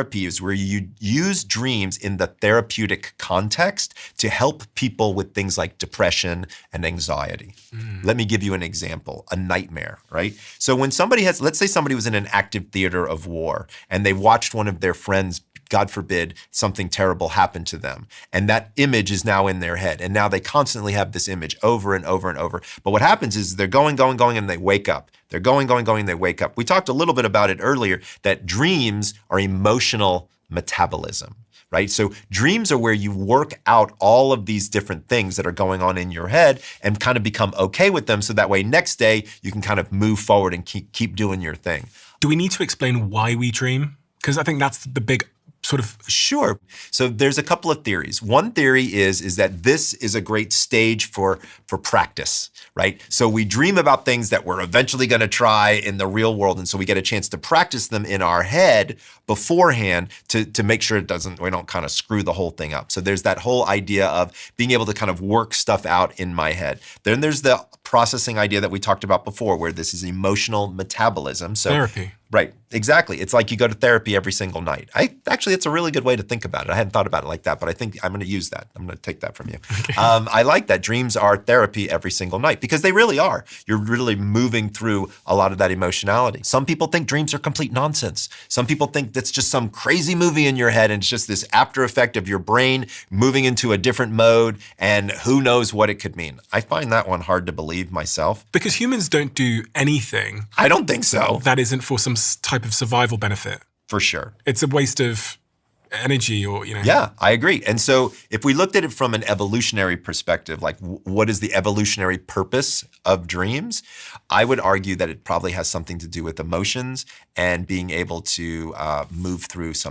Therapy is where you use dreams in the therapeutic context to help people with things like depression and anxiety. Let me give you an example, a nightmare, right? So when somebody has, let's say somebody was in an active theater of war and they watched one of their friends, God forbid, something terrible happened to them. And that image is now in their head. And now they constantly have this image over and over and over. But what happens is they're going, and they wake up. They're going, and they wake up. We talked a little bit about it earlier, that dreams are emotional metabolism, right? So dreams are where you work out all of these different things that are going on in your head and kind of become okay with them. So that way next day you can kind of move forward and keep doing your thing. Do we need to explain why we dream? Because I think that's the big sort of... Sure. So there's a couple of theories. One theory is that this is a great stage for practice, right? So we dream about things that we're eventually going to try in the real world. And so we get a chance to practice them in our head beforehand to make sure we don't kind of screw the whole thing up. So there's that whole idea of being able to kind of work stuff out in my head. Then there's the processing idea that we talked about before, where this is emotional metabolism. So therapy. Right, exactly. It's like you go to therapy every single night. Actually, it's a really good way to think about it. I hadn't thought about it like that, but I think I'm going to use that. I'm going to take that from you. Okay. I like that. Dreams are therapy every single night because they really are. You're really moving through a lot of that emotionality. Some people think dreams are complete nonsense. Some people think that's just some crazy movie in your head and it's just this after effect of your brain moving into a different mode and who knows what it could mean. I find that one hard to believe myself. Because humans don't do anything. I don't think so. That isn't for some type of survival benefit. For sure. It's a waste of energy or, Yeah, I agree. And so if we looked at it from an evolutionary perspective, like what is the evolutionary purpose of dreams? I would argue that it probably has something to do with emotions and being able to move through some